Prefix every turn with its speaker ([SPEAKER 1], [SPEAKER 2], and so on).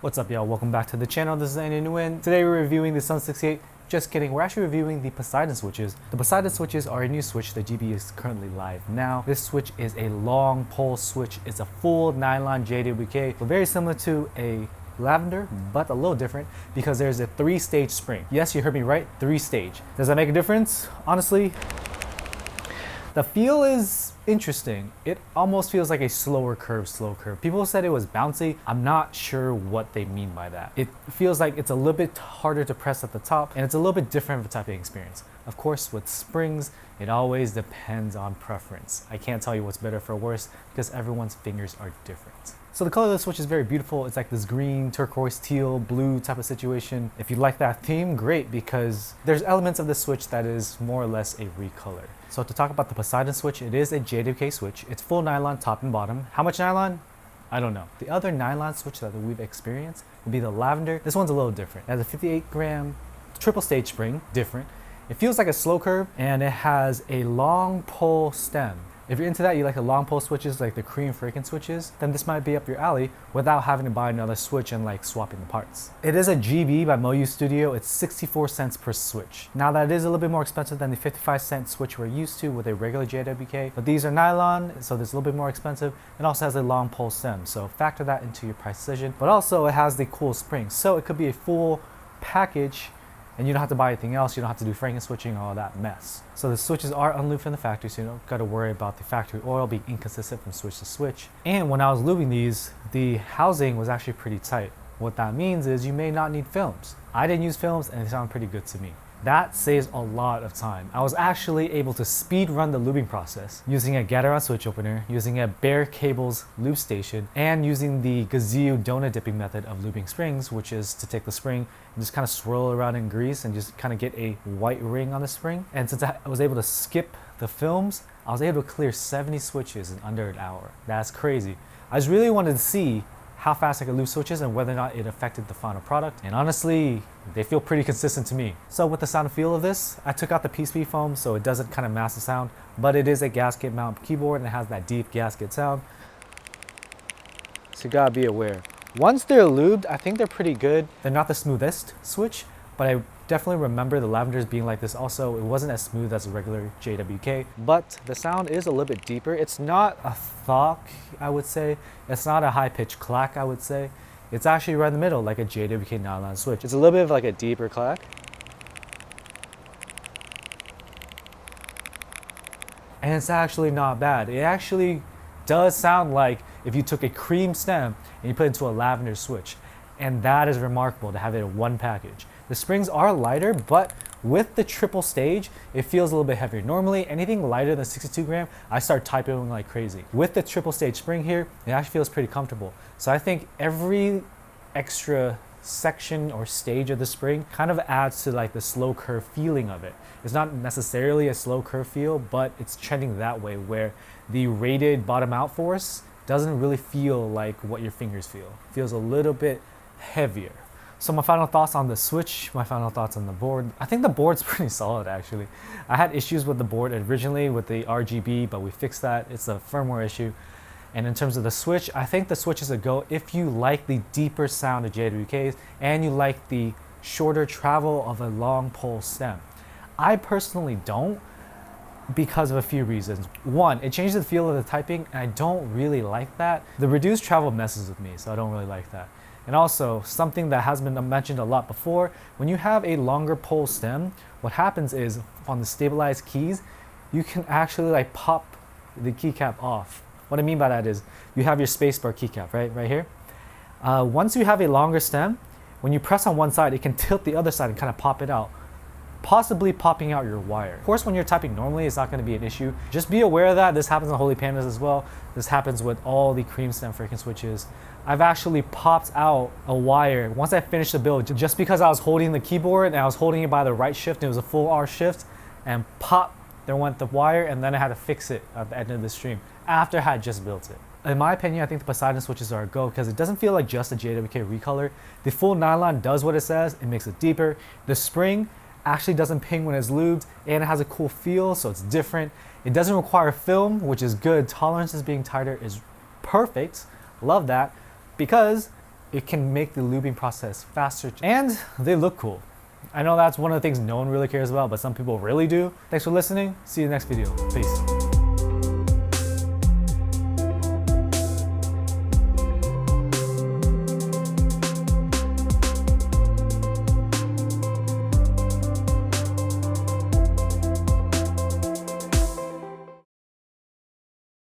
[SPEAKER 1] What's up, y'all? Welcome back to the channel. This is Andy Nguyen. Today we're reviewing the Sun 68. Just kidding, we're actually reviewing the Poseidon switches. The Poseidon switches are a new switch. The GB is currently live now. This switch is a long pole switch. It's a full nylon JWK, very similar to a lavender, but a little different because there's a 3-stage spring. Yes, you heard me right, 3-stage. Does that make a difference? Honestly, the feel is interesting. It almost feels like a slow curve. People said it was bouncy. I'm not sure what they mean by that. It feels like it's a little bit harder to press at the top, and it's a little bit different of a typing experience. Of course, with springs, it always depends on preference. I can't tell you what's better or worse because everyone's fingers are different. So the color of the switch is very beautiful. It's like this green, turquoise, teal, blue type of situation. If you like that theme, great, because there's elements of the switch that is more or less a recolor. So to talk about the Poseidon switch, it is a JWK switch. It's full nylon top and bottom. How much nylon? I don't know. The other nylon switch that we've experienced would be the lavender. This one's a little different. It has a 58-gram triple stage spring, different. It feels like a slow curve, and it has a long pole stem. If you're into that, you like the long pole switches like the cream franken switches, then this might be up your alley without having to buy another switch and like swapping the parts. It is a GB by Moyu Studio. It's 64 cents per switch. Now that is a little bit more expensive than the 55-cent switch we're used to with a regular JWK, but these are nylon, so it's a little bit more expensive. It also has a long pole stem, so factor that into your price decision. But also it has the cool spring, so it could be a full package and you don't have to buy anything else. You don't have to do franken switching, all that mess. So the switches are unlubed from the factory, so you don't got to worry about the factory oil being inconsistent from switch to switch. And when I was lubing these, the housing was actually pretty tight. What that means is you may not need films. I didn't use films and they sound pretty good to me. That saves a lot of time. I was actually able to speed run the lubing process using a get-around switch opener, using a bare cables lube station, and using the Gazoo donut dipping method of lubing springs, which is to take the spring and just kind of swirl it around in grease and just kind of get a white ring on the spring. And since I was able to skip the films, I was able to clear 70 switches in under an hour. That's crazy. I just really wanted to see how fast I could lube switches and whether or not it affected the final product. And honestly, they feel pretty consistent to me. So with the sound and feel of this, I took out the PCB foam so it doesn't kind of mask the sound, but it is a gasket mount keyboard and it has that deep gasket sound. So you gotta be aware. Once they're lubed, I think they're pretty good. They're not the smoothest switch, but I definitely remember the lavenders being like this also. It wasn't as smooth as a regular JWK, but the sound is a little bit deeper. It's not a thok, I would say. It's not a high-pitched clack, I would say. It's actually right in the middle, like a JWK nylon switch. It's a little bit of like a deeper clack. And it's actually not bad. It actually does sound like if you took a cream stem and you put it into a lavender switch. And that is remarkable to have it in one package. The springs are lighter, but with the triple stage, it feels a little bit heavier. Normally, anything lighter than 62 gram, I start typing like crazy. With the triple stage spring here, it actually feels pretty comfortable. So I think every extra section or stage of the spring kind of adds to like the slow curve feeling of it. It's not necessarily a slow curve feel, but it's trending that way where the rated bottom out force doesn't really feel like what your fingers feel. It feels a little bit heavier. So my final thoughts on the switch, my final thoughts on the board. I think the board's pretty solid actually. I had issues with the board originally with the RGB, but we fixed that. It's a firmware issue. And in terms of the switch, I think the switch is a go if you like the deeper sound of JWKs and you like the shorter travel of a long pole stem. I personally don't, because of a few reasons. One, it changes the feel of the typing and I don't really like that. The reduced travel messes with me, so I don't really like that. And also, something that has been mentioned a lot before, when you have a longer pole stem, what happens is on the stabilized keys, you can actually like pop the keycap off. What I mean by that is you have your spacebar keycap, right here. Once you have a longer stem, when you press on one side, it can tilt the other side and kind of pop it out, possibly popping out your wire. Of course, when you're typing normally, it's not going to be an issue. Just be aware of that. This happens on Holy Pandas as well. This happens with all the cream stem franken switches. I've actually popped out a wire once I finished the build just because I was holding the keyboard and I was holding it by the right shift and it was a full R shift, and pop, there went the wire, and then I had to fix it at the end of the stream after I had just built it. In my opinion, I think the Poseidon switches are a go because it doesn't feel like just a JWK recolor. The full nylon does what it says. It makes it deeper. The spring actually doesn't ping when it's lubed, and it has a cool feel, so it's different. It doesn't require film, which is good. Tolerances being tighter is perfect. Love that, because It can make the lubing process faster, and they look cool. I know that's one of the things no one really cares about, but some people really do. Thanks for listening. See you in the next video. Peace.